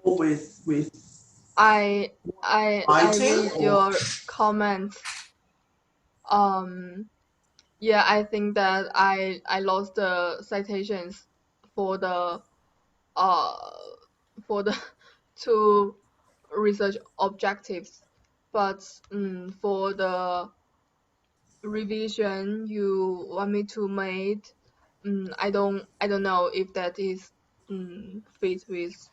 with I writing read or? your comments. Yeah, I think that I lost the citations for the uh for the two research objectives, but for the revision you want me to make, I don't know if that is fit with.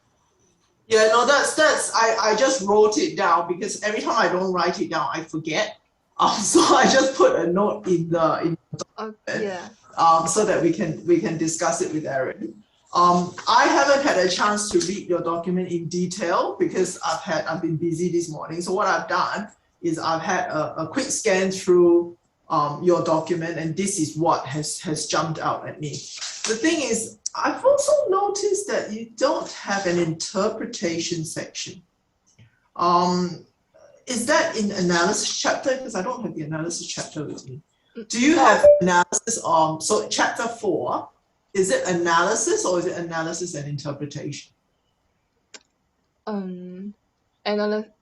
Yeah, no, that's I just wrote it down because every time I don't write it down, I forget. So I just put a note in Yeah. so that we can discuss it with Erin. I haven't had a chance to read your document in detail because I've been busy this morning. So what I've done is I've had a quick scan through your document, and this is what has jumped out at me. The thing is, I've also noticed that you don't have an interpretation section. Um, is that in analysis chapter? Because I don't have the analysis chapter with me. Do you have analysis on, so chapter 4, is it analysis or is it analysis and interpretation? Analysis,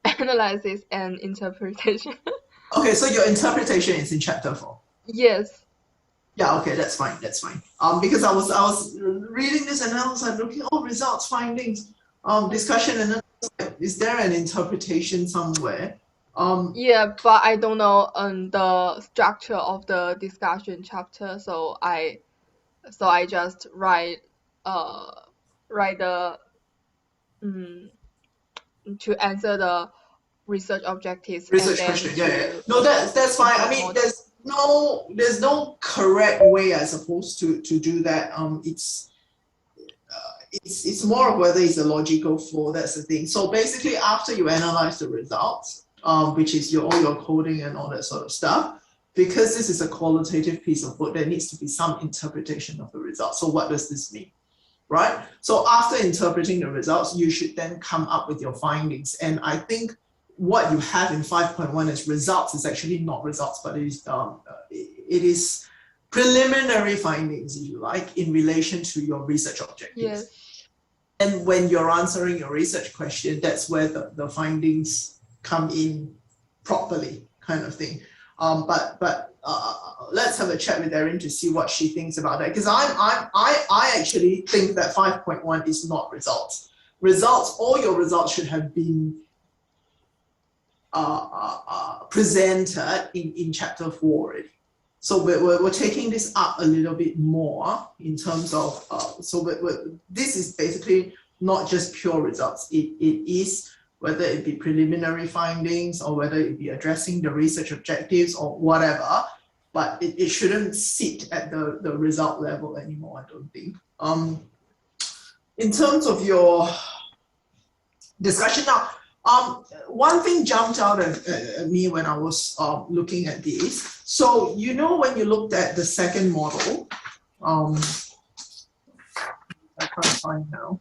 analysis and interpretation. Okay, so your interpretation is in chapter 4. Yes. Yeah, okay, that's fine, that's fine. Because I was reading this and I was like looking, oh, results, findings, discussion, and then is there an interpretation somewhere? Yeah, but I don't know the structure of the discussion chapter, so I just uh write the um, to answer the research objectives and Research question, then yeah, yeah. to No, that's fine. I import mean, model. there's no correct way, I suppose, to do that. It's more of whether it's a logical flow. That's the thing. So basically, after you analyze the results, which is all your coding and all that sort of stuff, because this is a qualitative piece of work, there needs to be some interpretation of the results. So what does this mean? Right? So after interpreting the results, you should then come up with your findings. And I think what you have in 5.1 as results is actually not results, but it is preliminary findings, if you like, in relation to your research objectives. Yes. And when you're answering your research question, that's where the findings come in properly, kind of thing. But let's have a chat with Erin to see what she thinks about that. Because I actually think that 5.1 is not results. Results, all your results should have been presented in chapter 4 already. So we're taking this up a little bit more in terms of, this is basically not just pure results. It is whether it be preliminary findings or whether it be addressing the research objectives or whatever, but it shouldn't sit at the result level anymore, I don't think. In terms of your discussion now, one thing jumped out at me when I was looking at this. So you know when you looked at the second model, I can't find now.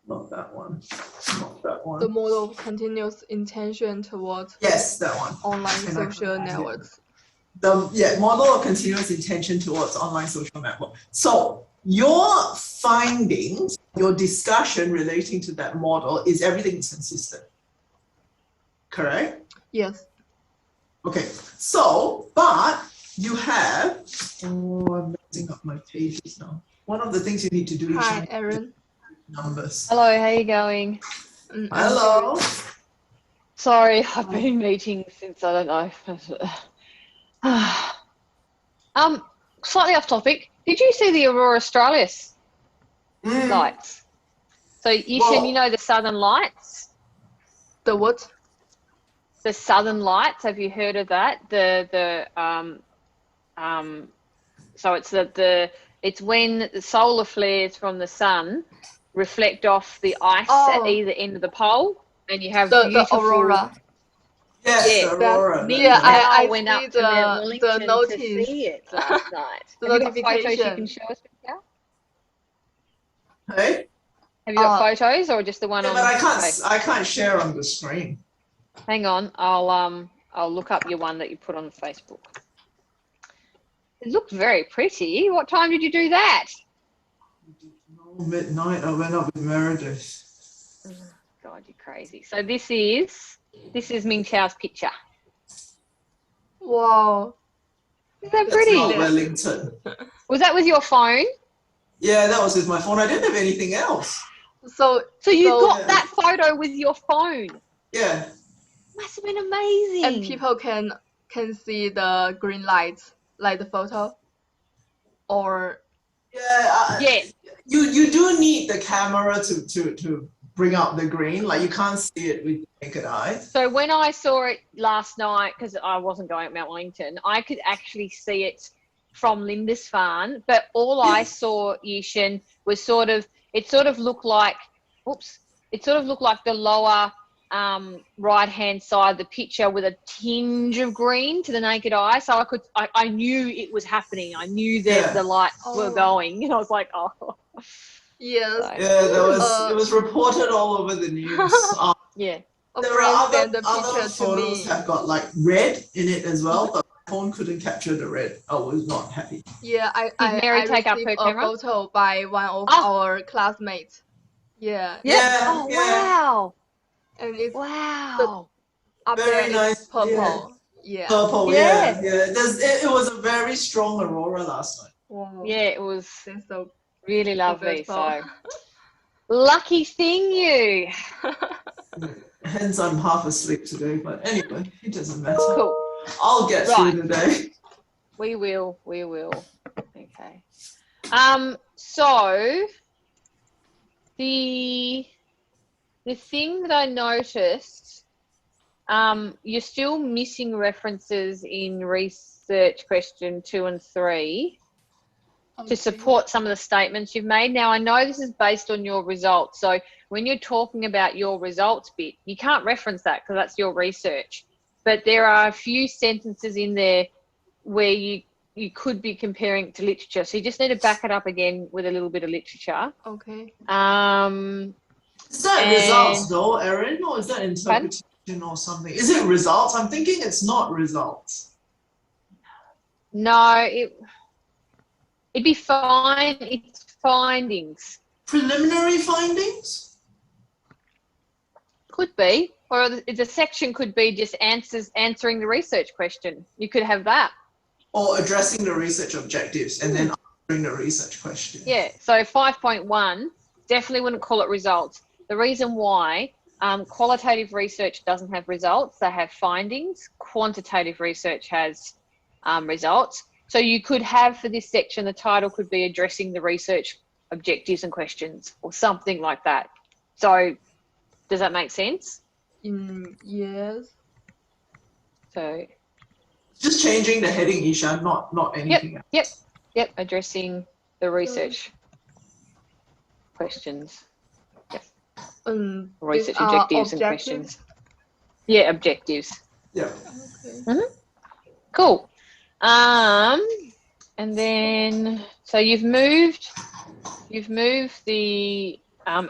Not that one. Not that one. The model of continuous intention towards Yes, that one. online social networks. The model of continuous intention towards online social network. So your findings, your discussion relating to that model is everything is consistent. Correct? Yes. Okay, so, but you have, I'm messing up my pages now. One of the things you need to do is Hi, Erin. numbers. Hello, how you going? Hello. Sorry, I've been in meetings since I don't know. Slightly off topic. Did you see the Aurora Australis lights? So you know the Southern Lights? The what? The Southern Lights. Have you heard of that? So it's when the solar flares from the sun reflect off the ice at either end of the pole, and you have the beautiful aurora. Yes, the Aurora. Yeah, I went see up to Mount Wellington the notice. to see it last night. The have notification. You got photos you can show us, Michelle? Hey? Have you got photos or just the one on? But I can't share on the screen. Hang on, I'll look up your one that you put on Facebook. It looks very pretty. What time did you do that? No, midnight. I went up with Meredith. Oh, God, you're crazy. So this is Ming Chao's picture. Wow. Isn't that That's not pretty? Wellington. Was that with your phone? Yeah, that was with my phone. I didn't have anything else. So you so- got Yeah. that photo with your phone. Yeah. Must have been amazing. and people can see the green lights, like the photo, or Yeah. Yeah. You do need the camera to bring out the green. Like you can't see it with the naked eye. So when I saw it last night, because I wasn't going up Mount Wellington, I could actually see it from Lindisfarne, but all I saw, Yishin, was it sort of looked like, it sort of looked like the lower right-hand side of the picture with a tinge of green to the naked eye. So I knew it was happening. I knew that Yeah. the lights were Oh. going, and I was like, oh. yes. So, Yeah, it was reported all over the news. yeah. A There friend are sent the other picture to photos me. have got like red in it as well, but my phone couldn't capture the red. I was not happy. Yeah, Did Mary I take up received her a camera? photo by one of Oh. our classmates. Yeah, Yeah, Oh, yeah. wow. and it's Wow. up Very there. nice. It's purple. Yeah. Purple, Yeah. It was a very strong aurora last night. Wow. Yeah, it was That's so really lovely. beautiful. So lucky thing you. Hence, I'm half asleep today, but anyway, it doesn't matter. Cool. I'll get Right. through the day. We will. Okay. So the thing that I noticed, you're still missing references in research question 2 and 3 to support some of the statements you've made. Now, I know this is based on your results. So when you're talking about your results bit, you can't reference that because that's your research. But there are a few sentences in there where you could be comparing it to literature. So you just need to back it up again with a little bit of literature. Okay. Is that results though, Erin, or is that interpretation or something? Is it results? I'm thinking it's not results. No, it'd be fine. It's findings. Preliminary findings? Could be. Or the section could be just answering the research question. You could have that. Or addressing the research objectives and then answering the research question. Yeah, so 5.1, definitely wouldn't call it results. The reason why, qualitative research doesn't have results, they have findings. Quantitative research has results. So you could have for this section, the title could be addressing the research objectives and questions or something like that. So does that make sense? Yes. So Just changing the heading, Isha, not anything else. Yep, addressing the research questions. Research objectives and questions. Yeah, objectives. Yeah. Okay. Cool. And then so you've moved the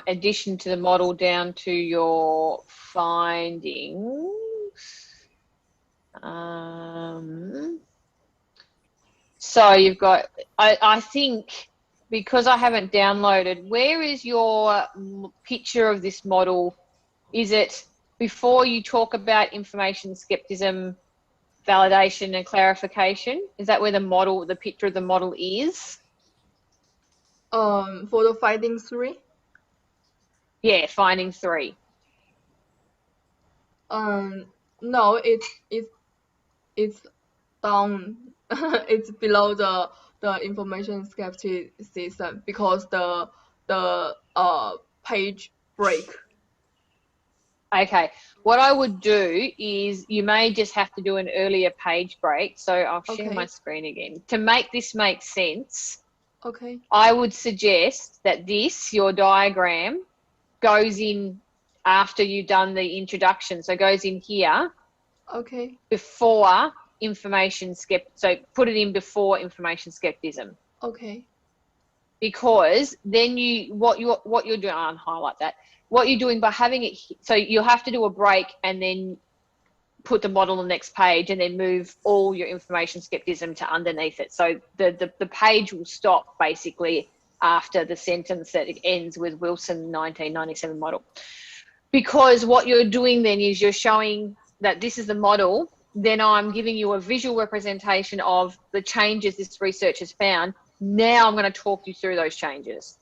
addition to the model down to your findings. So you've got, I think, because I haven't downloaded, where is your picture of this model? Is it before you talk about information skepticism, validation and clarification? Is that where the picture of the model is? For the finding 3? Yeah, finding 3. No, it's down. It's below the information skepticism because the page break. Okay, what I would do is you may just have to do an earlier page break. So I'll share my screen again. To make this make sense, Okay. I would suggest that your diagram, goes in after you've done the introduction. So it goes in here. Okay. Before information so put it in before information skepticism. Okay. Because then what you're doing, I'll highlight that. What you're doing by having it, so you'll have to do a break and then put the model on the next page and then move all your information skepticism to underneath it. So the page will stop basically after the sentence that it ends with Wilson 1997 model. Because what you're doing then is you're showing that this is the model, then I'm giving you a visual representation of the changes this research has found. Now I'm going to talk you through those changes.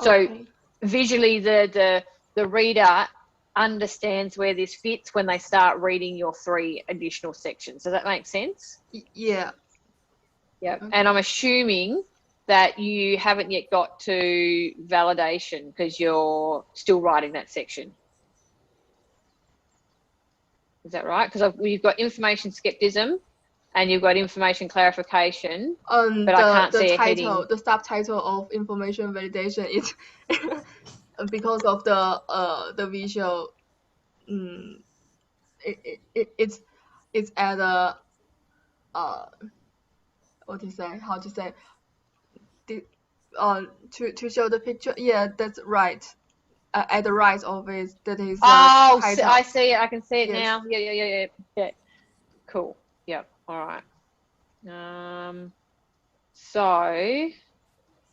So visually the reader understands where this fits when they start reading your 3 additional sections. Does that make sense? Yeah. Yeah. Okay. And I'm assuming that you haven't yet got to validation because you're still writing that section. Is that right? Because you've got information skepticism and you've got information clarification, but I can't see a heading. The subtitle of information validation is because of the visual. It's at a what to say? How to say? To show the picture. Yeah, that's right. At the right of it, that is. Oh, title. I see it. I can see it Yes. now. Yeah. Cool. Yep. All right. So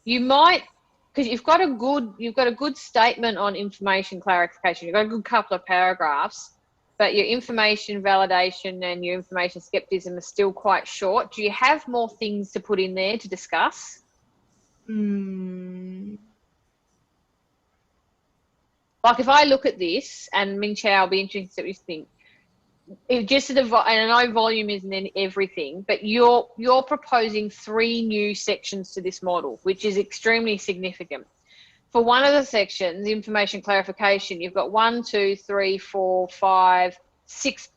you might, because you've got a good statement on information clarification. You've got a good couple of paragraphs, but your information validation and your information skepticism are still quite short. Do you have more things to put in there to discuss? Like if I look at this, and Ming Chow, I'll be interested what you think. It just and I know volume isn't in everything, but you're proposing 3 new sections to this model, which is extremely significant. For one of the sections, information clarification, you've got 1, 2, 3, 4, 5, 6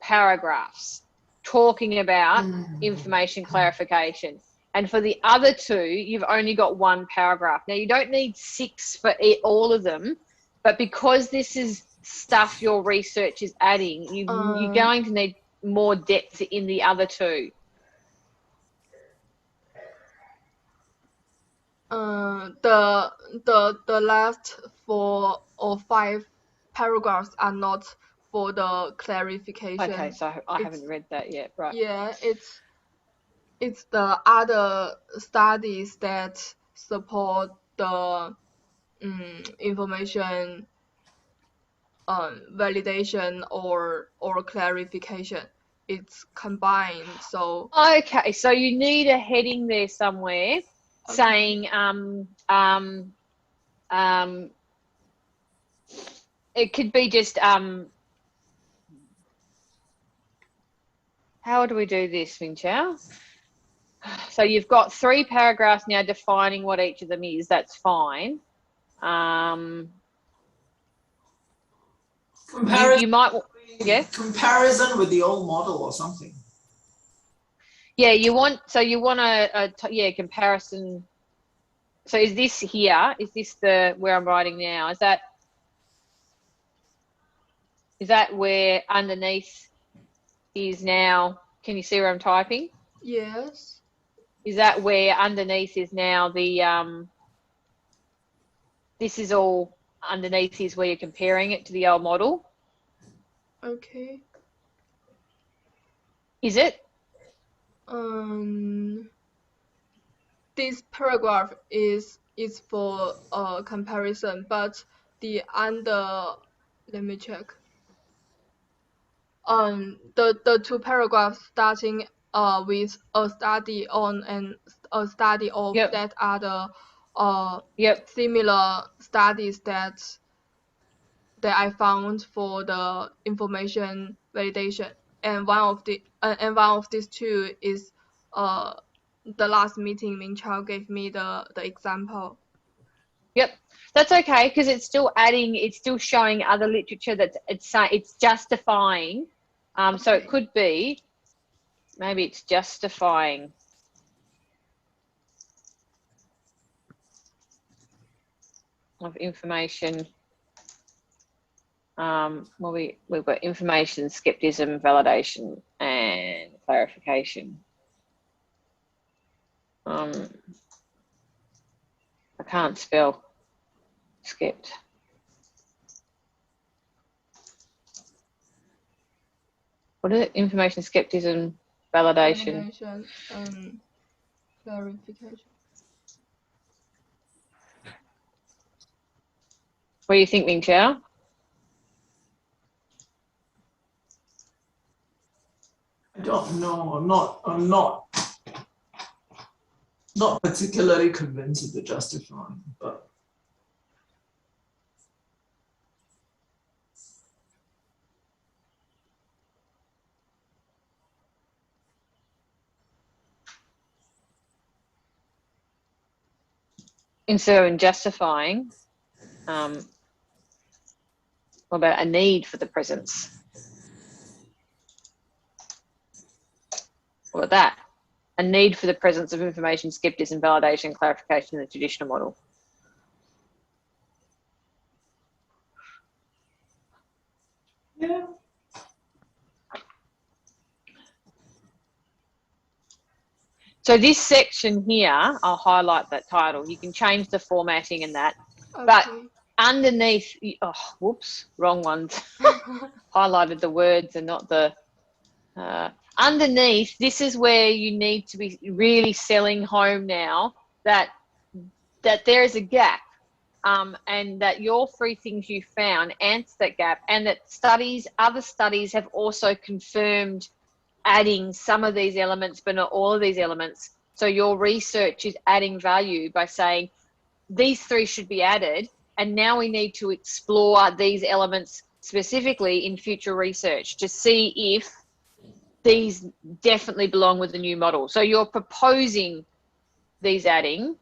paragraphs talking about information clarification. And for the other 2, you've only got 1 paragraph. Now, you don't need 6 for all of them, but because this is stuff your research is adding, you're going to need more depth in the other 2. The last 4 or 5 paragraphs are not for the clarification. Okay, so I haven't read that yet, right? Yeah, it's the other studies that support the information validation or clarification. It's combined. So okay, so you need a heading there somewhere saying it could be just how do we do this, Ming Chow? So you've got 3 paragraphs now defining what each of them is. That's fine. Comparison, you might, yeah. Comparison with the old model or something. Yeah, you want a comparison. So is this here? Is this the where I'm writing now? Is that where underneath is now? Can you see where I'm typing? yes. Is that where underneath is now the this is all underneath is where you're comparing it to the old model? Okay. Is it? This paragraph is for comparison, but the let me check. The 2 paragraphs starting with a study on and a study of that other similar studies that I found for the information validation, and one of these 2 is the last meeting Ming Chao gave me the example. Yep, that's okay because it's still showing other literature that it's justifying. So it could be maybe it's justifying. Of information. Well, we've got information, skepticism, validation, and clarification. I can't spell skept. What is it? Information, skepticism, validation. Clarification. What do you think, Ming Chao? I don't know. I'm not particularly convinced of the justifying, but Instead of justifying, what about a need for the presence? What about that? A need for the presence of information, skepticism, validation, clarification in the traditional model. yeah. So this section here, I'll highlight that title. You can change the formatting and that. Okay. But underneath, oh, whoops, wrong ones. Highlighted the words and not the, underneath, this is where you need to be really selling home now that there is a gap, and that your 3 things you found answer that gap, and that other studies have also confirmed adding some of these elements, but not all of these elements. So your research is adding value by saying these 3 should be added, and now we need to explore these elements specifically in future research to see if these definitely belong with the new model. So you're proposing these adding,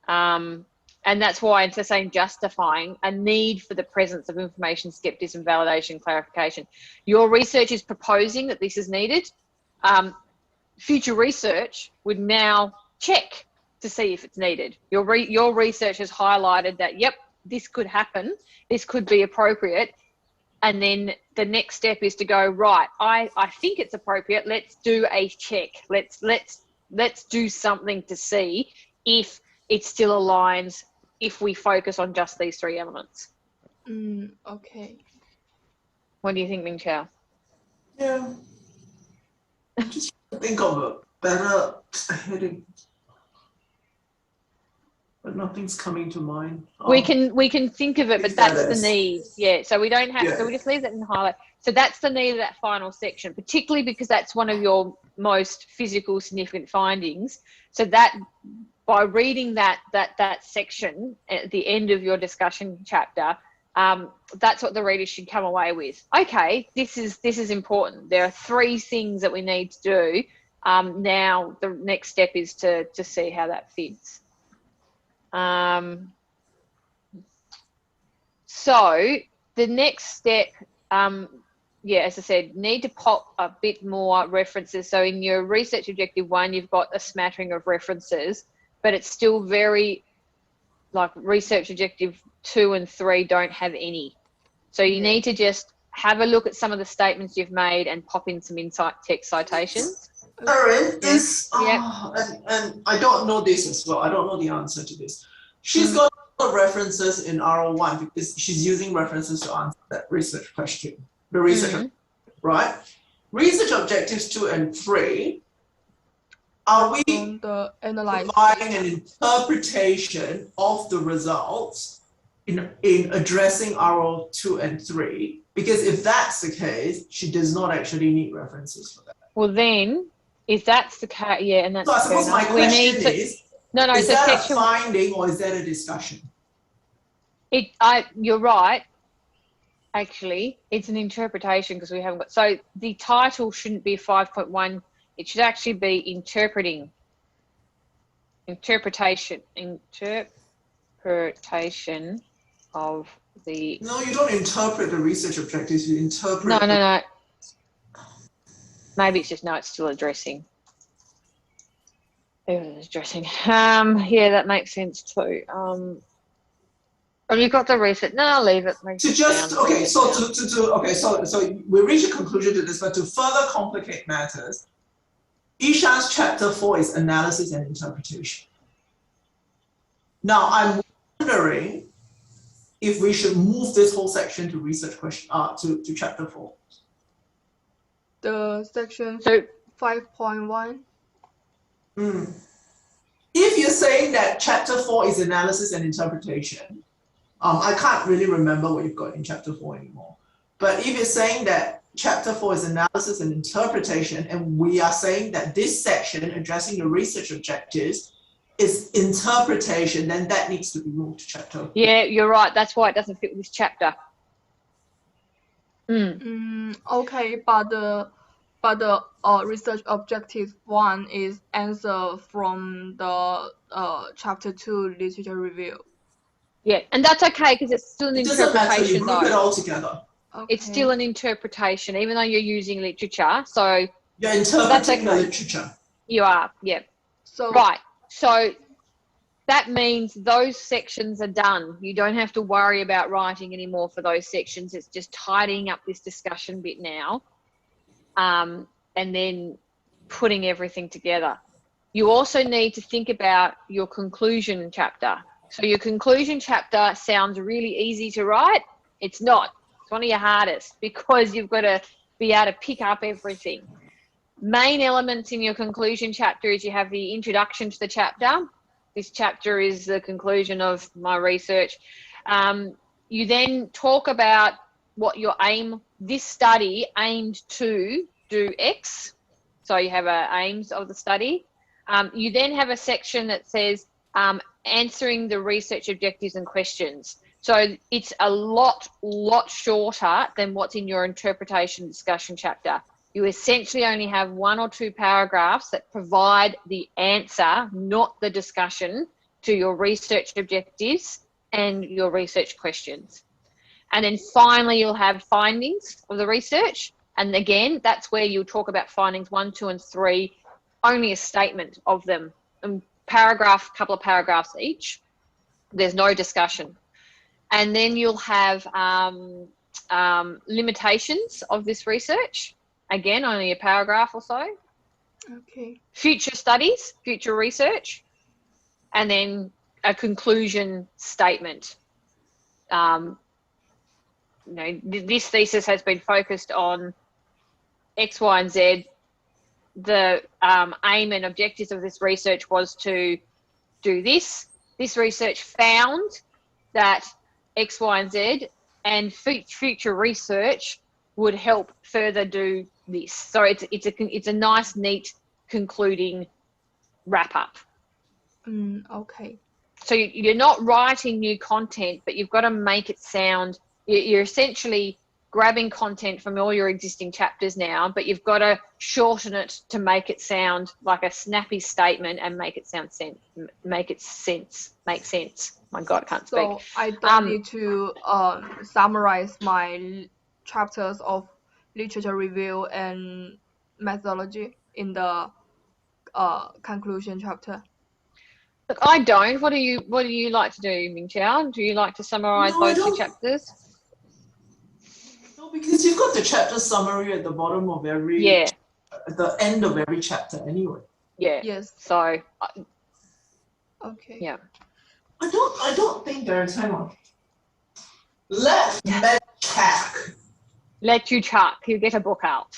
and that's why instead of saying justifying, a need for the presence of information, skepticism, validation, clarification. Your research is proposing that this is needed. Future research would now check to see if it's needed. Your research has highlighted that, yep, this could happen, this could be appropriate, and then the next step is to go, right, I think it's appropriate, let's do a check, let's do something to see if it still aligns if we focus on just these 3 elements. Okay. What do you think, Ming Chao? Yeah. I'm just trying to think of a better heading, but nothing's coming to mind. We can think of it, but that's the need. Yeah. So we don't have. Yeah. So we just leave that in highlight. So that's the need of that final section, particularly because that's one of your most physical significant findings. So that by reading that section at the end of your discussion chapter, that's what the reader should come away with. Okay, this is important. There are 3 things that we need to do. Now the next step is to see how that fits. So the next step, yeah, as I said, need to pop a bit more references. So in your research objective 1, you've got a smattering of references, but it's still very, like research objective 2 and 3 don't have any. So you need to just have a look at some of the statements you've made and pop in some text citations. Erin is, and I don't know this as well. I don't know the answer to this. She's got references in R01 because she's using references to answer that research question. The research, right? Research objectives 2 and 3. Are we providing an interpretation of the results in addressing R02 and 3? Because if that's the case, she does not actually need references for that. Well, then, if that's the case, yeah, and that's so I suppose my question is so that a finding or is that a discussion? You're right. Actually, it's an interpretation because we haven't got. So the title shouldn't be 5.1. It should actually be interpretation of the. No, you don't interpret the research objectives. You interpret. No. Maybe it's just it's still addressing. It's addressing. Yeah, that makes sense too. And you got the research. No, I'll leave it. So we reach a conclusion to this, but to further complicate matters, Ishan's chapter 4 is analysis and interpretation. Now I'm wondering if we should move this whole section to research question to chapter 4. The section 5.1. If you're saying that chapter 4 is analysis and interpretation, I can't really remember what you've got in chapter 4 anymore. But if you're saying that chapter 4 is analysis and interpretation, and we are saying that this section addressing the research objectives is interpretation, then that needs to be moved to chapter 4. Yeah, you're right. That's why it doesn't fit with this chapter. Okay, but the research objective 1 is answer from the chapter 2 literature review. Yeah, and that's okay because it's still an It doesn't matter, you interpretation group it though. all together. Okay. It's still an interpretation, even though you're using literature. So You're interpreting the okay. literature. You are, yeah. So Right. So that means those sections are done. You don't have to worry about writing anymore for those sections. It's just tidying up this discussion bit now, and then putting everything together. You also need to think about your conclusion chapter. So your conclusion chapter sounds really easy to write. It's not. It's one of your hardest because you've got to be able to pick up everything. Main elements in your conclusion chapter is you have the introduction to the chapter. This chapter is the conclusion of my research. You then talk about what your aim, this study aimed to do X. So you have aims of the study. You then have a section that says answering the research objectives and questions. So it's a lot shorter than what's in your interpretation discussion chapter. You essentially only have 1 or 2 paragraphs that provide the answer, not the discussion, to your research objectives and your research questions. And then finally, you'll have findings of the research. And again, that's where you'll talk about findings 1, 2, and 3, only a statement of them, couple of paragraphs each. There's no discussion. And then you'll have limitations of this research. Again, only a paragraph or so. okay. Future studies, future research, and then a conclusion statement. This thesis has been focused on X, Y, and Z. The aim and objectives of this research was to do this. This research found that X, Y, and Z, and future research would help further do this. So it's a nice, neat, concluding wrap up. Okay. So you're not writing new content, but you've got to make it sound. You're essentially grabbing content from all your existing chapters now, but you've got to shorten it to make it sound like a snappy statement and make it sense. Make sense. My God, I can't speak. So I don't need to summarize my chapters of literature review and methodology in the conclusion chapter. Look, I don't. What do you like to do, Ming Chiao? Do you like to summarize those 2 chapters? No, because you've got the chapter summary at the bottom of every, at the end of every chapter anyway. Yeah. Yes. So. Okay. Yeah. I don't think there's, hang on. Let check. Let you chuck. You get a book out.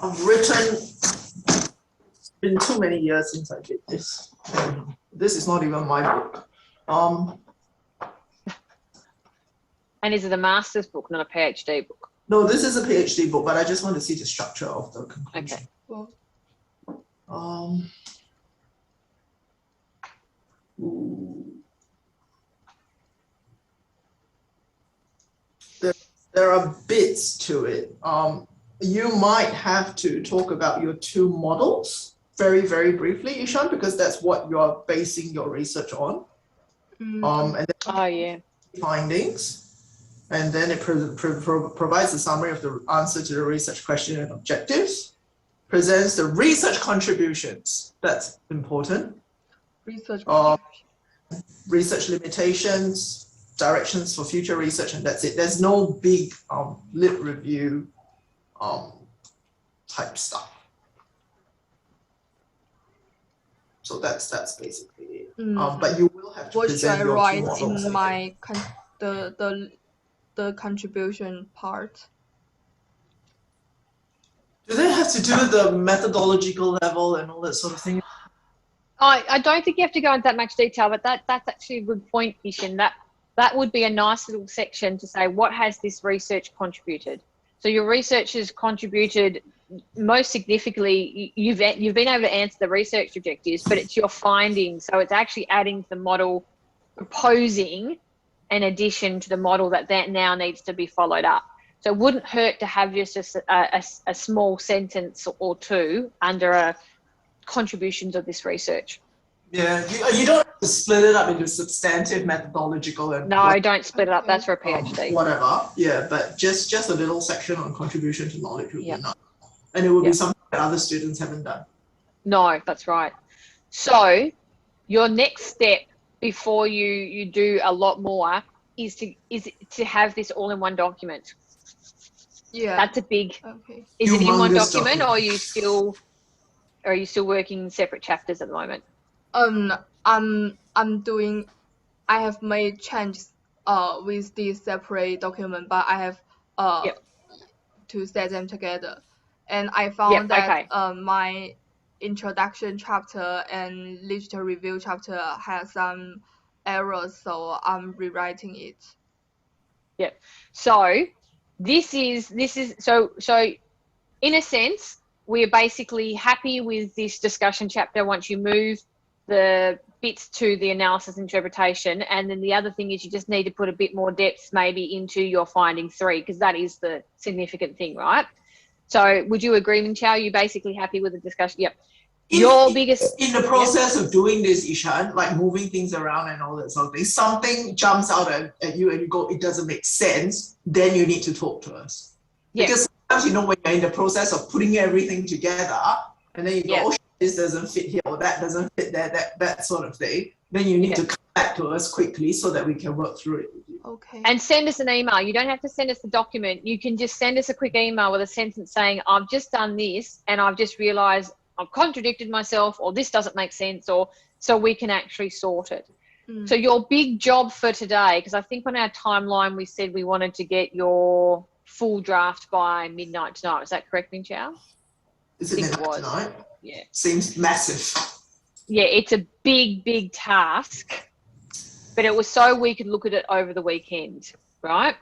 I've written, it's been too many years since I did this. This is not even my book. And is it a master's book, not a PhD book? No, this is a PhD book, but I just want to see the structure of the conclusion. Okay. Well, there are bits to it. You might have to talk about your 2 models very, very briefly, Ishan, because that's what you're basing your research on. And then findings. And then it provides a summary of the answer to the research question and objectives. Presents the research contributions. That's important. Research limitations, directions for future research, and that's it. There's no big lit review type stuff. So that's basically it. But you will have to what should I present your 2 write models. in my the contribution part? Do they have to do the methodological level and all that sort of thing? I don't think you have to go into that much detail, but that's actually a good point, Ishan. That that would be a nice little section to say, what has this research contributed? So your research has contributed most significantly, you've been able to answer the research objectives, but it's your findings. So it's actually adding to the model, proposing an addition to the model that now needs to be followed up. So it wouldn't hurt to have just a small sentence or two under a contributions of this research. Yeah, you don't have to split it up into substantive, methodological, and No, don't split it up. That's for a PhD. whatever. Yeah, but just a little section on contribution to knowledge would be Yep. enough, and it would be Yep. something that other students haven't done. No, that's right. So your next step before you do a lot more is to have this all in one document. Yeah. That's a big. Okay. Is it in one Humongous document, or document. are you still working in separate chapters at the moment? I'm doing. I have made changes with this separate document, but I have Yep. to set them together, and I found that okay. My introduction chapter and literature review chapter has some errors, so I'm rewriting it. Yep. So this is so in a sense, we're basically happy with this discussion chapter once you move the bits to the analysis interpretation. And then the other thing is you just need to put a bit more depth maybe into your finding 3, because that is the significant thing, right? So would you agree, Ming Chao? You're basically happy with the discussion? Yep. In the process of doing this, Ishan, like moving things around and all that sort of thing, something jumps out at you and you go, it doesn't make sense, then you need to talk to us. Yep. Because sometimes, when you're in the process of putting everything together and then you go, oh, this doesn't fit here or that doesn't fit there, that sort of thing, then you need to come back to us quickly so that we can work through it with you. Okay. And send us an email. You don't have to send us the document. You can just send us a quick email with a sentence saying, I've just done this and I've just realized I've contradicted myself, or this doesn't make sense, or so we can actually sort it. So your big job for today, because I think on our timeline we said we wanted to get your full draft by midnight tonight. Is that correct, Ming Chao? Is it midnight tonight? Yeah. Seems massive. Yeah, it's a big task, but it was so we could look at it over the weekend, right?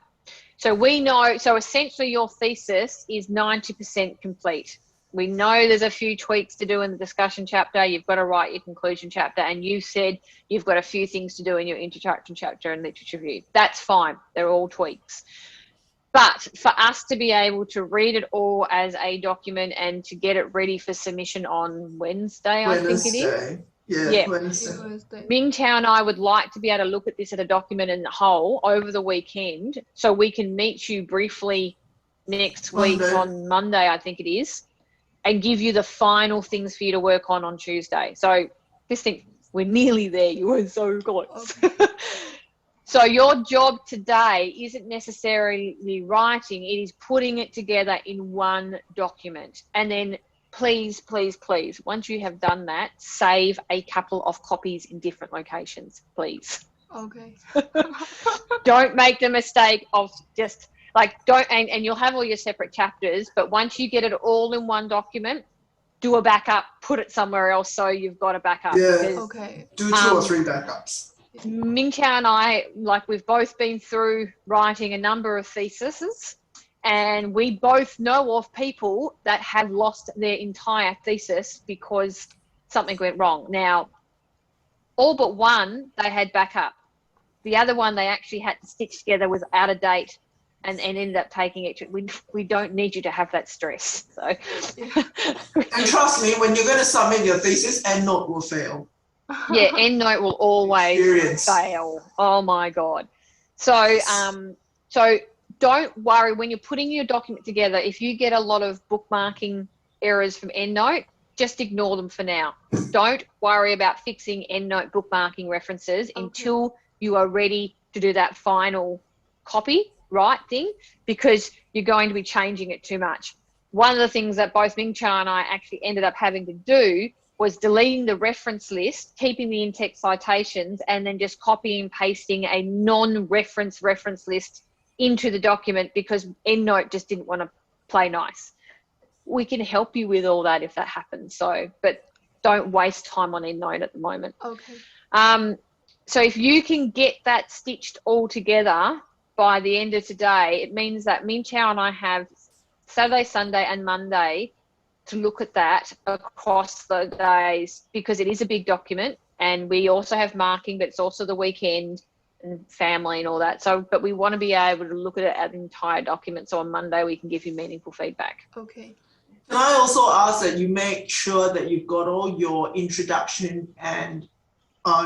So we know, so essentially your thesis is 90% complete. We know there's a few tweaks to do in the discussion chapter. You've got to write your conclusion chapter, and you said you've got a few things to do in your introduction chapter and literature review. That's fine. They're all tweaks. But for us to be able to read it all as a document and to get it ready for submission on Wednesday, I think it is. Yeah. Wednesday. Ming Chao and I would like to be able to look at this as a document in the whole over the weekend, so we can meet you briefly next week on Monday, I think it is, and give you the final things for you to work on Tuesday. So just think, we're nearly there. You were so close. Okay. So your job today isn't necessarily writing, it is putting it together in one document. And then please, once you have done that, save a couple of copies in different locations, please. Okay. Don't make the mistake of just and you'll have all your separate chapters, but once you get it all in one document, do a backup, put it somewhere else so you've got a backup. Yeah. Because, okay. Do 2 or 3 backups. Ming Chao and I, we've both been through writing a number of theses, and we both know of people that have lost their entire thesis because something went wrong. Now, all but one, they had backup. The other one, they actually had to stitch together, was out of date, and ended up taking it. We don't need you to have that stress. So, and trust me, when you're going to submit your thesis, EndNote will fail. Yeah, EndNote will always fail. Oh my God. So, so don't worry when you're putting your document together. If you get a lot of bookmarking errors from EndNote, just ignore them for now. Don't worry about fixing EndNote bookmarking references until you are ready to do that final copy, right thing, because you're going to be changing it too much. One of the things that both Ming Chao and I actually ended up having to do was deleting the reference list, keeping the in-text citations, and then just copying and pasting a non-reference reference list into the document because EndNote just didn't want to play nice. We can help you with all that if that happens. So, but don't waste time on EndNote at the moment. Okay. So if you can get that stitched all together by the end of today, it means that Min Chao and I have Saturday, Sunday, and Monday to look at that across the days, because it is a big document, and we also have marking, but it's also the weekend and family and all that. So, but we want to be able to look at it as an entire document. So on Monday we can give you meaningful feedback. Okay. Can I also ask that you make sure that you've got all your introduction and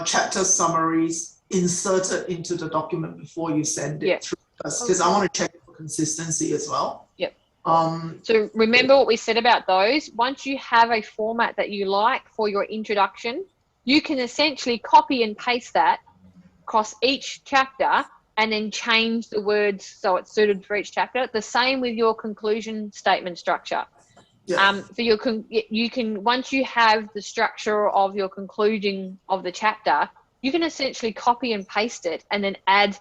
chapter summaries inserted into the document before you send it through us, because I want to check for consistency as well. Yep. So remember what we said about those. Once you have a format that you like for your introduction, you can essentially copy and paste that across each chapter and then change the words so it's suited for each chapter. The same with your conclusion statement structure. Yeah. For your you can, once you have the structure of your conclusion of the chapter, you can essentially copy and paste it and then add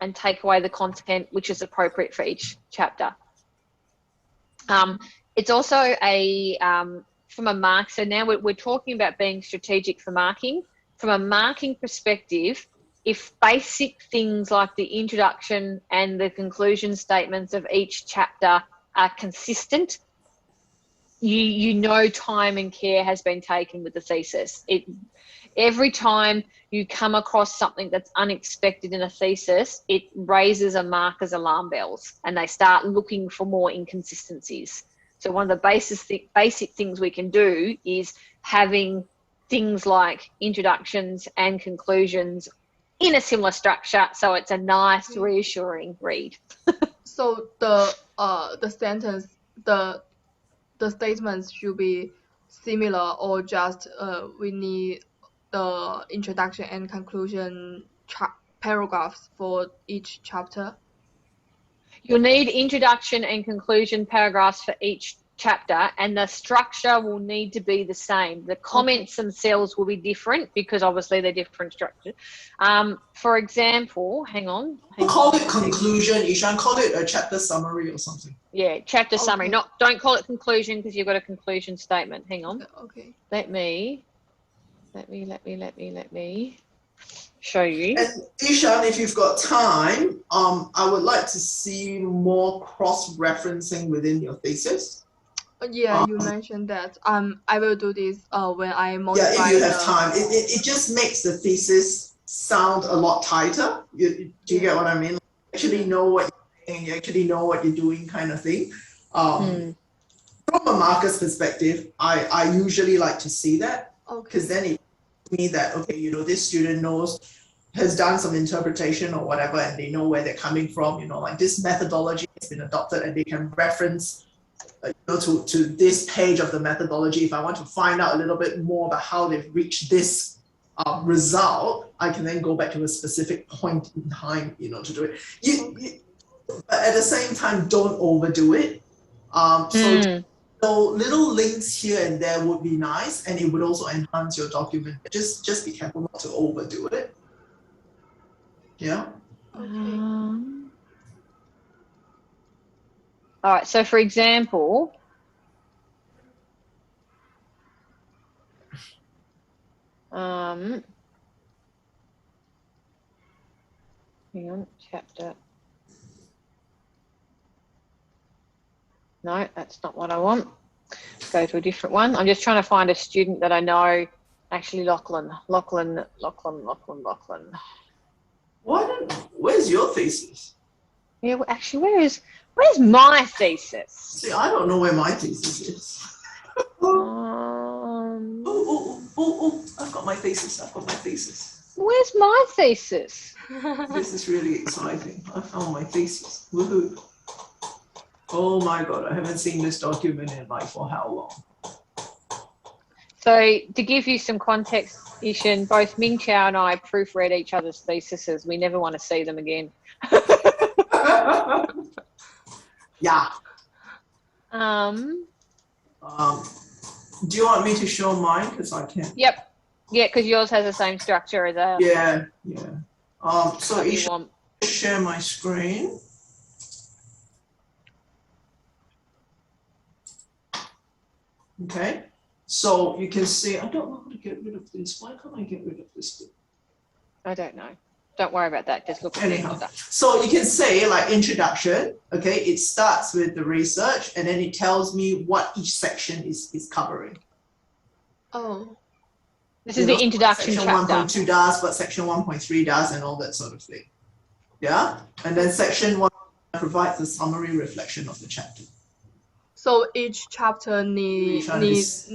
and take away the content which is appropriate for each chapter. It's also a from a mark. So now we're talking about being strategic for marking. From a marking perspective, if basic things like the introduction and the conclusion statements of each chapter are consistent, you know time and care has been taken with the thesis. Every time you come across something that's unexpected in a thesis, it raises a marker's alarm bells, and they start looking for more inconsistencies. So one of the basic things we can do is having things like introductions and conclusions in a similar structure, so it's a nice, reassuring read. So the sentence, the statements should be similar, or just we need the introduction and conclusion paragraphs for each chapter? You'll need introduction and conclusion paragraphs for each chapter, and the structure will need to be the same. The comments themselves will be different because obviously they're different structures. For example, hang on. Call it conclusion, Ishan. Call it a chapter summary or something. Yeah, chapter summary. Don't call it conclusion, because you've got a conclusion statement. Hang on. Okay. Let me show you. And Ishan, if you've got time, I would like to see more cross-referencing within your thesis. Yeah, you mentioned that. I will do this when I modify. Yeah, if you have time. It just makes the thesis sound a lot tighter. Do you get what I mean? You actually know what you're saying, you actually know what you're doing, kind of thing. From a marker's perspective, I usually like to see that, because then it me that, okay, you know, this student has done some interpretation or whatever, and they know where they're coming from, you know, like this methodology has been adopted, and they can reference to this page of the methodology. If I want to find out a little bit more about how they've reached this result, I can then go back to a specific point in time, you know, to do it. But at the same time, don't overdo it. So little links here and there would be nice, and it would also enhance your document. Just be careful not to overdo it. Yeah. Okay. All right. So, for example, hang on, chapter. No, that's not what I want. Go to a different one. I'm just trying to find a student that I know. Actually, Lachlan. Where's your thesis? Yeah, well, actually, where's my thesis? See, I don't know where my thesis is. I've got my thesis. Where's my thesis? This is really exciting. I found my thesis. Woohoo. Oh my God, I haven't seen this document in like for how long? So to give you some context, Ishan, both Ming Chao and I proofread each other's theses. We never want to see them again. Yeah. Do you want me to show mine? Because I can't. Yep. Yeah, because yours has the same structure as ours. Yeah. So you should share my screen. Okay. So you can see, I don't know how to get rid of this. Why can't I get rid of this? I don't know. Don't worry about that. Just look at the Anyhow, introduction. so you can say like introduction, okay, it starts with the research and then it tells me what each section is covering. Oh. This is the introduction section chapter. 1.2 does, what section 1.3 does, and all that sort of thing. Yeah, and then section 1 provides a summary reflection of the chapter. So each chapter need this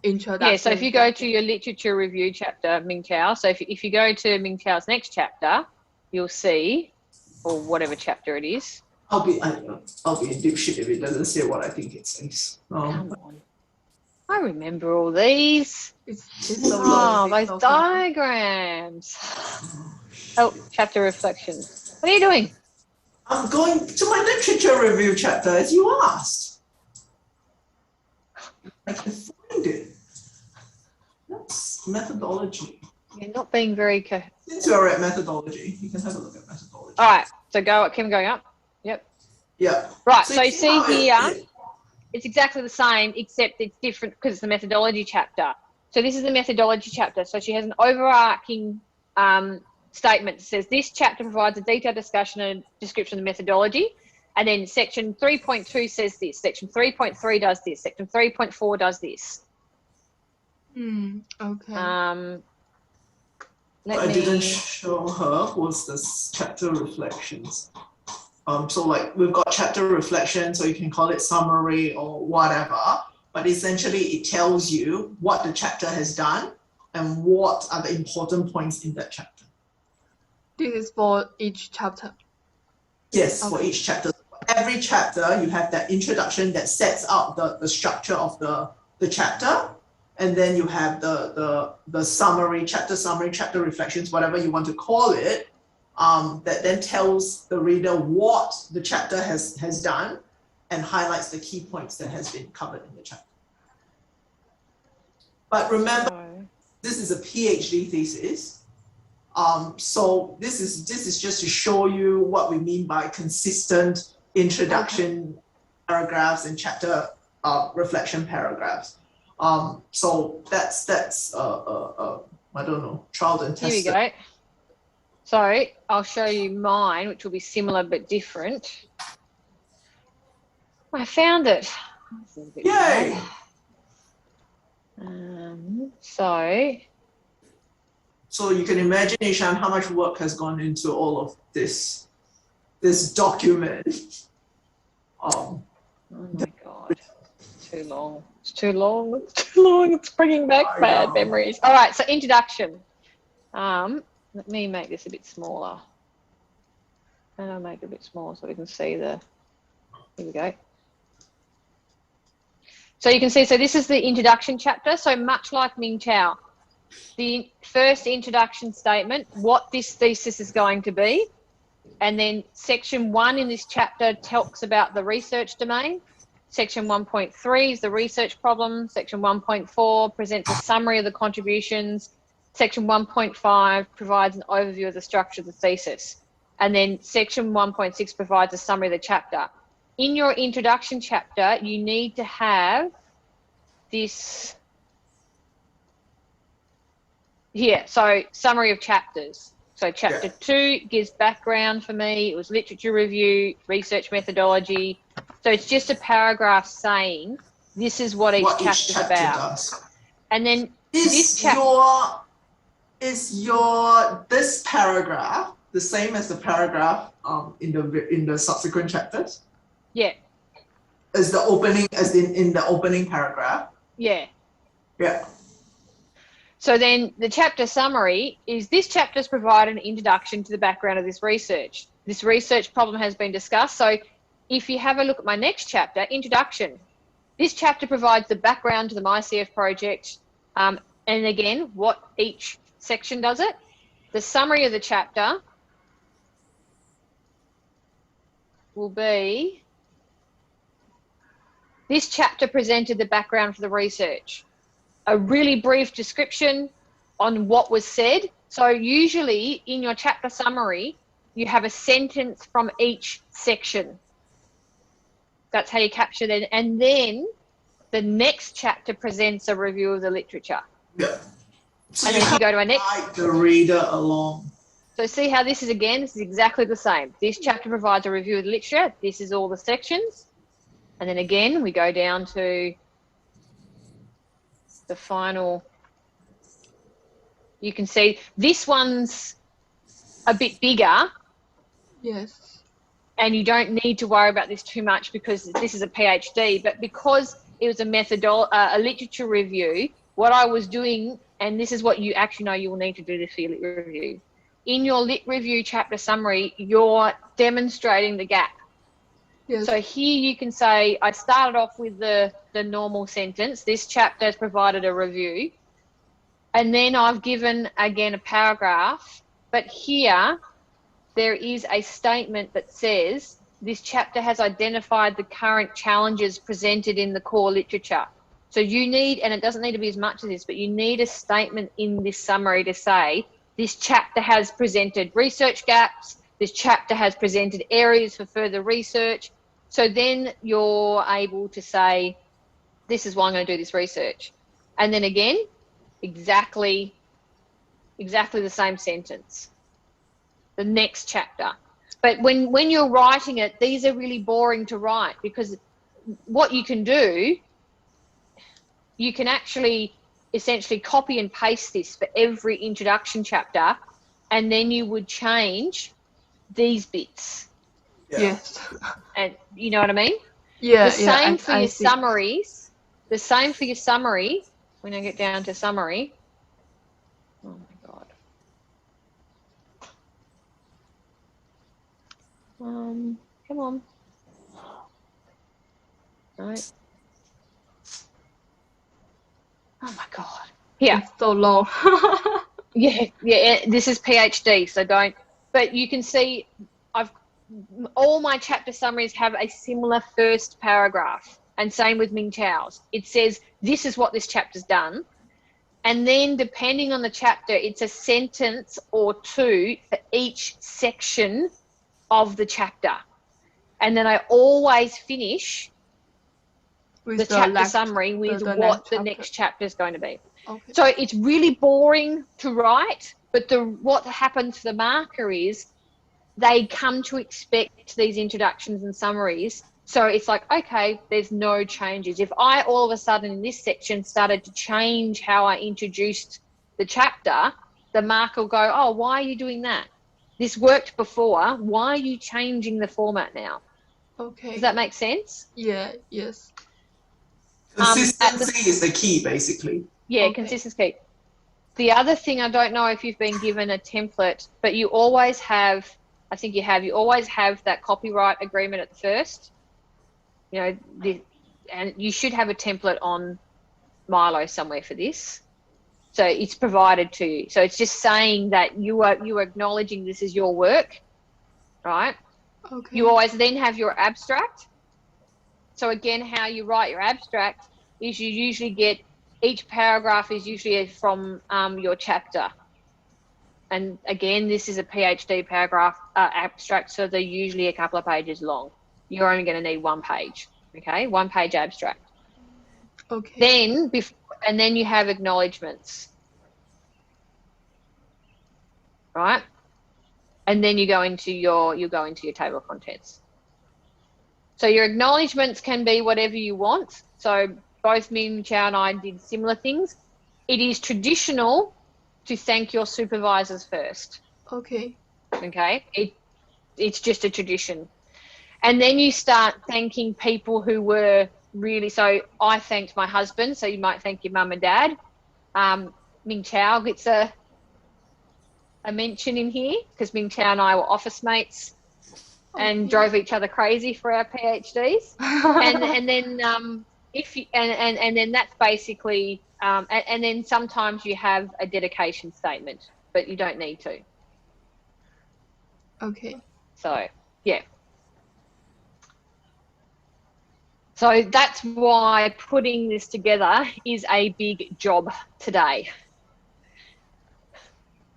introduction. Yeah, so if you go to your literature review chapter, Ming Chao, so if you go to Ming Chao's next chapter, you'll see, or whatever chapter it is. I'll be in deep shit if it doesn't say what I think it says. Come on. I remember all these. It's so Oh, good. those diagrams. Oh, chapter reflections. What are you doing? I'm going to my literature review chapter as you asked. I can find it. That's methodology. You're not being very Since you're at methodology, you can have a look at methodology. All right, so keep going up. Yep. Yeah. Right, so you see here, it, it's exactly the same, except it's different because it's the methodology chapter. So this is the methodology chapter. So she has an overarching statement that says this chapter provides a detailed discussion and description of the methodology. And then section 3.2 says this, section 3.3 does this, section 3.4 does this. Okay. what I didn't show her was the chapter reflections. So like we've got chapter reflection, so you can call it summary or whatever, but essentially it tells you what the chapter has done and what are the important points in that chapter. This is for each chapter. Yes, Okay. for each chapter. Every chapter you have that introduction that sets out the structure of the chapter, and then you have the summary, chapter reflections, whatever you want to call it. That then tells the reader what the chapter has done and highlights the key points that has been covered in the chapter. But remember, this is a PhD thesis. So this is just to show you what we mean by consistent introduction paragraphs and chapter reflection paragraphs. So that's I don't know, trial and tested. Here we go. So I'll show you mine, which will be similar but different. I found it. Yay! So you can imagine, Ishan, how much work has gone into all of this document. Oh my God, it's too long. It's too long. It's too long. It's bringing back bad memories. All right, so introduction. Let me make this a bit smaller. And I'll make it a bit smaller so we can see the, here we go. So you can see, so this is the introduction chapter. So much like Ming Chao, the first introduction statement, what this thesis is going to be. And then section 1 in this chapter talks about the research domain. Section 1.3 is the research problem. Section 1.4 presents a summary of the contributions. Section 1.5 provides an overview of the structure of the thesis. And then section 1.6 provides a summary of the chapter. In your introduction chapter, you need to have this here. So summary of chapters. So chapter 2 gives background for me. It was literature review, research methodology. So it's just a paragraph saying this is what each chapter is about. Does. And then Is this paragraph the same as the paragraph in the subsequent chapters? Yeah. As the opening, as in the opening paragraph? Yeah. Yeah. So then the chapter summary is this chapter's provide an introduction to the background of this research. This research problem has been discussed. So if you have a look at my next chapter, introduction, this chapter provides the background to the MyCF project. And again, what each section does it. The summary of the chapter will be, this chapter presented the background for the research. A really brief description on what was said. So usually in your chapter summary, you have a sentence from each section. That's how you capture that. And then the next chapter presents a review of the literature. Yeah. So And you then if you can't go to our next, guide the reader along. so see how this is again, this is exactly the same. This chapter provides a review of the literature. This is all the sections. And then again, we go down to the final. You can see this one's a bit bigger, Yes. and you don't need to worry about this too much because this is a PhD. But because it was a literature review, what I was doing, and this is what you actually know you will need to do this for your lit review. In your lit review chapter summary, you're demonstrating the gap. Yes. So here you can say, I started off with the normal sentence. This chapter has provided a review. And then I've given, again, a paragraph. But here, there is a statement that says, this chapter has identified the current challenges presented in the core literature. So you need, and it doesn't need to be as much as this, but you need a statement in this summary to say, this chapter has presented research gaps, this chapter has presented areas for further research. So then you're able to say, this is why I'm going to do this research. And then again, exactly the same sentence, the next chapter. But when you're writing it, these are really boring to write because what you can do, you can actually essentially copy and paste this for every introduction chapter, and then you would change these bits. Yeah. Yes. And you know what I mean? Yeah. The same Yeah. for I your see. summaries. The same for your summary. When I get down to summary. Oh my God. Come on. No. Oh my God. Here. It's so long. Yeah. This is PhD, so don't. But you can see, all my chapter summaries have a similar first paragraph, and same with Ming Chao's. It says this is what this chapter's done, and then depending on the chapter, it's a sentence or two for each section of the chapter, and then I always finish With the chapter summary with what the next chapter is going to be. Okay. So it's really boring to write, but what happens for the marker is they come to expect these introductions and summaries. So it's like, okay, there's no changes. If I all of a sudden in this section started to change how I introduced the chapter, the marker will go, oh, why are you doing that? This worked before. Why are you changing the format now? Okay. Does that make sense? Yeah. Yes. Consistency is the key, basically. Yeah, Okay. consistency. The other thing, I don't know if you've been given a template, but you always have, I think you always have that copyright agreement at the first. You know, and you should have a template on Milo somewhere for this. So it's provided to you. So it's just saying that you are acknowledging this is your work, right? Okay. You always then have your abstract. So again, how you write your abstract is you usually get, each paragraph is usually from your chapter. And again, this is a PhD paragraph abstract, so they're usually a couple of pages long. You're only going to need 1 page, okay? 1 page abstract. Okay. Then you have acknowledgements, right? And then you go into your table of contents. So your acknowledgements can be whatever you want. So both Ming Chao and I did similar things. It is traditional to thank your supervisors first. Okay. Okay, it's just a tradition. And then you start thanking people who were really, so I thanked my husband, so you might thank your mum and dad. Ming Chao gets a mention in here because Ming Chao and I were office mates and drove each other crazy for our PhDs. and then and then that's basically and then sometimes you have a dedication statement, but you don't need to. Okay. So yeah. So that's why putting this together is a big job today.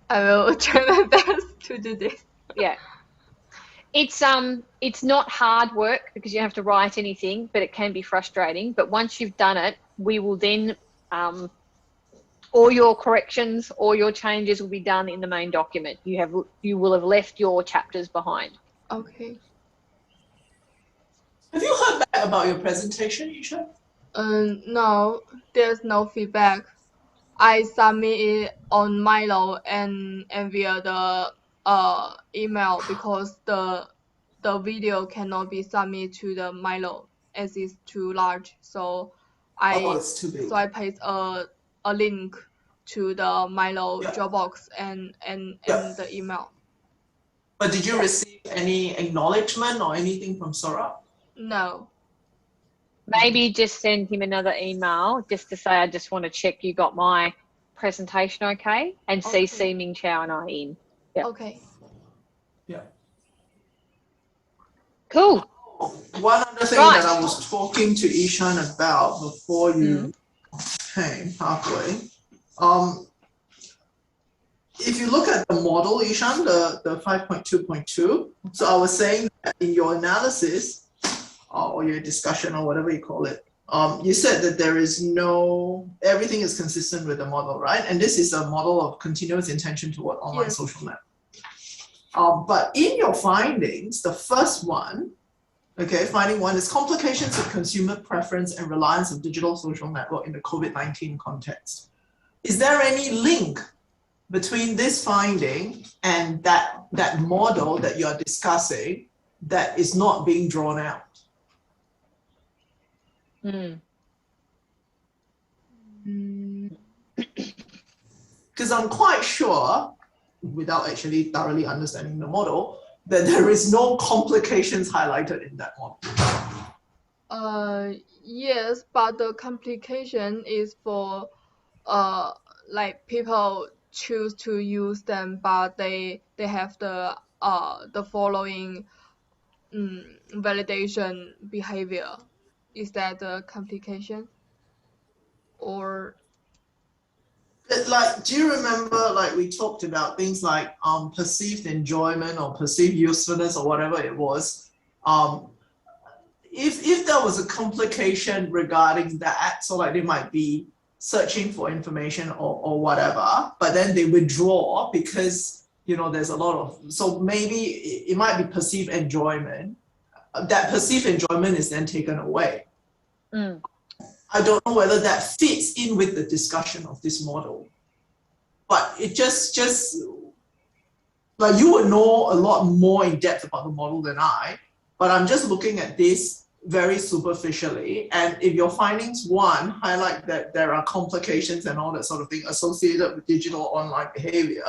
I will try my best to do this. Yeah. It's not hard work because you don't have to write anything, but it can be frustrating. But once you've done it, we will then all your corrections, all your changes will be done in the main document. You will have left your chapters behind. Okay. Have you heard back about your presentation, Isha? No, there's no feedback. I submit it on Milo and via the email because the video cannot be submitted to the Milo as it's too large. So Oh, I it's too big. paste a link to the Milo Yeah. Dropbox and Yeah. the email. But did you receive any acknowledgement or anything from Sora? No. Maybe just send him another email just to say, I just want to check you got my presentation okay, and Okay. CC Ming Chao and I in. Yep. Okay. Yeah. Cool. One other thing Right. that I was talking to Ishan about before you came halfway, if you look at the model, Ishan, the 5.2.2, so I was saying that in your analysis or your discussion or whatever you call it, you said that there is everything is consistent with the model, right? And this is a model of continuous intention toward online social network. But in your findings, the first one, okay, finding one is complications with consumer preference and reliance of digital social network in the COVID-19 context. Is there any link between this finding and that model that you're discussing that is not being drawn out? Because I'm quite sure, without actually thoroughly understanding the model, that there is no complications highlighted in that model. Yes, but the complication is for like people choose to use them, but they have the following validation behavior. Is that the complication? Or Like, do you remember, like, we talked about things like perceived enjoyment or perceived usefulness or whatever it was. If there was a complication regarding that, so like they might be searching for information or whatever, but then they withdraw because there's a lot of, so maybe it might be perceived enjoyment. That perceived enjoyment is then taken away. I don't know whether that fits in with the discussion of this model, but it just like you would know a lot more in depth about the model than I, but I'm just looking at this very superficially. And if your findings, one, highlight that there are complications and all that sort of thing associated with digital online behavior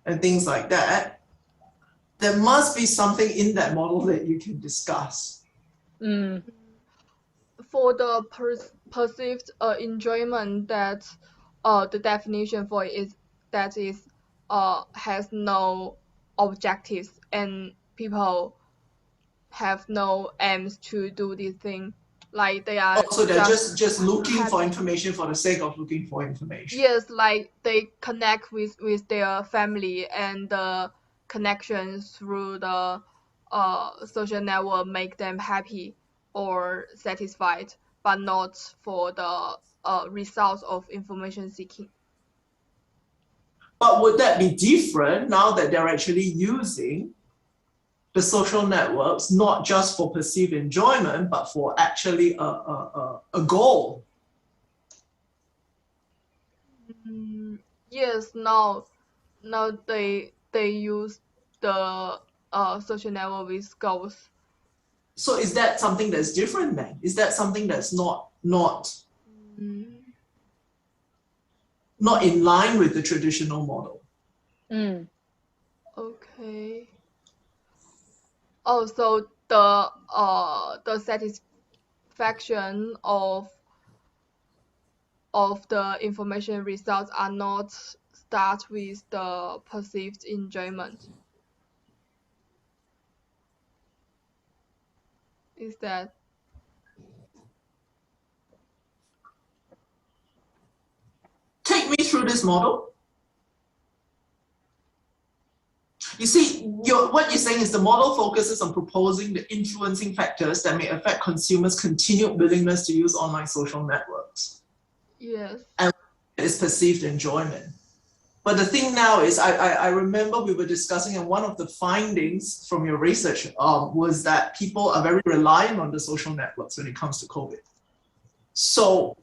and things like that, there must be something in that model that you can discuss. for the perceived enjoyment, that the definition for it is that is has no objectives and people have no aims to do this thing, like they are So they're just looking happy. for information for the sake of looking for information. Yes, like they connect with their family, and the connections through the social network make them happy or satisfied, but not for the results of information seeking. But would that be different now that they're actually using the social networks, not just for perceived enjoyment, but for actually a goal? Yes, now they use the social network with goals. So is that something that's different then? Is that something that's not in line with the traditional model? Okay. Oh, so the satisfaction of the information results are not start with the perceived enjoyment. Is that? Take me through this model. You see, what you're saying is the model focuses on proposing the influencing factors that may affect consumers' continued willingness to use online social networks. Yes. And is perceived enjoyment. But the thing now is, I remember we were discussing, and one of the findings from your research was that people are very reliant on the social networks when it comes to COVID. So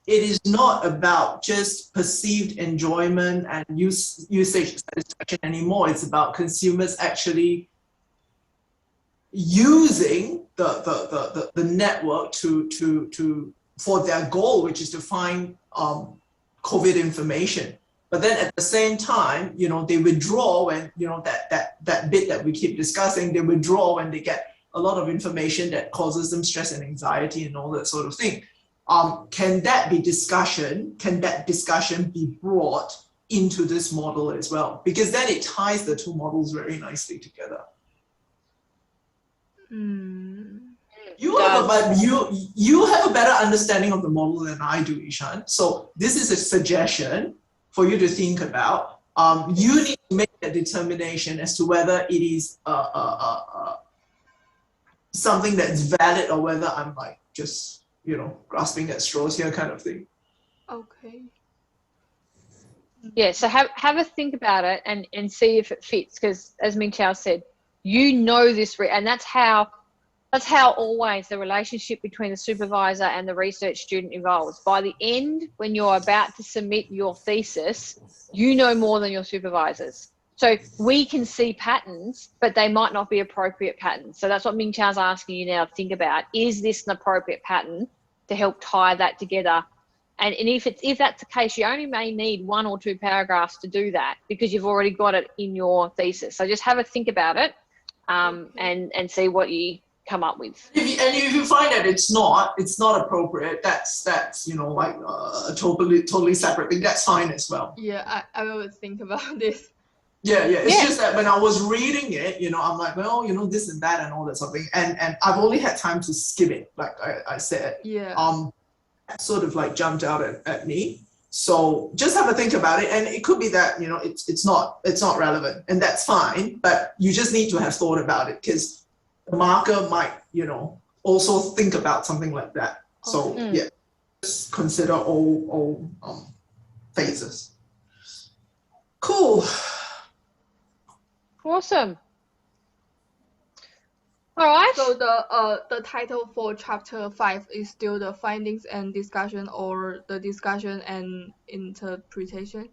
it is not about just perceived enjoyment and usage satisfaction anymore. It's about consumers actually using the network for their goal, which is to find COVID information. But then at the same time, you know, they withdraw when, you know, that bit that we keep discussing, they withdraw when they get a lot of information that causes them stress and anxiety and all that sort of thing. Can that discussion be brought into this model as well? Because then it ties the two models very nicely together. You have a better understanding of the model than I do, Ishan. So this is a suggestion for you to think about. You need to make a determination as to whether it is something that's valid or whether I'm like just, you know, grasping at straws here kind of thing. Okay. Yeah, so have a think about it and see if it fits, because as Ming Chao said, you know this, and that's how always the relationship between the supervisor and the research student evolves. By the end, when you're about to submit your thesis, you know more than your supervisors. So we can see patterns, but they might not be appropriate patterns. So that's what Ming Chao's asking you now to think about. Is this an appropriate pattern to help tie that together? And if that's the case, you only may need 1 or 2 paragraphs to do that because you've already got it in your thesis. So just have a think about it and see what you come up with. If you find that it's not appropriate, that's you know, like a totally separate thing. That's fine as well. Yeah, I will think about this. Yeah. It's just that when I was reading it, you know, I'm like, well, you know, this and that and all that something, and I've only had time to skim it, like I said. Yeah. Sort of like jumped out at me. So just have a think about it, and it could be that, you know, it's not relevant, and that's fine. But you just need to have thought about it, because the marker might, you know, also think about something like that. So yeah, just consider all phases. Cool. Awesome. All right. So the title for chapter 5 is still the findings and discussion, or the discussion and interpretation?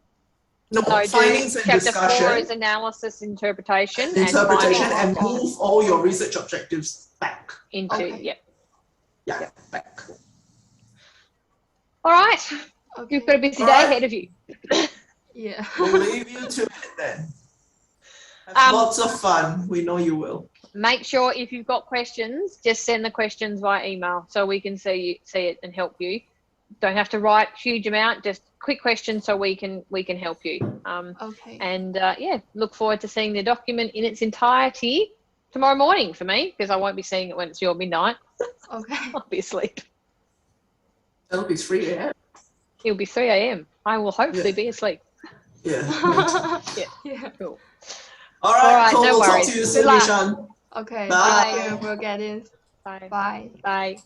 No, findings and chapter discussion. 4 is analysis, interpretation, and move all your research objectives back into back. All right. Okay. You've got a busy day ahead of you. Yeah. We'll leave you to it then. Have lots of fun. We know you will. Make sure if you've got questions, just send the questions via email so we can see it and help you. Don't have to write huge amount, just quick questions so we can help you. Okay. And look forward to seeing the document in its entirety tomorrow morning for me, because I won't be seeing it when it's your midnight. Okay. I'll be asleep. It'll be 3 a.m. It'll be 3 a.m. I will hopefully be asleep. Yeah. Yeah. Cool. All right, cool. No We'll worries. talk to you Good soon, luck. Nishan. Okay. Bye. Thank you for getting. Bye. Bye. Bye.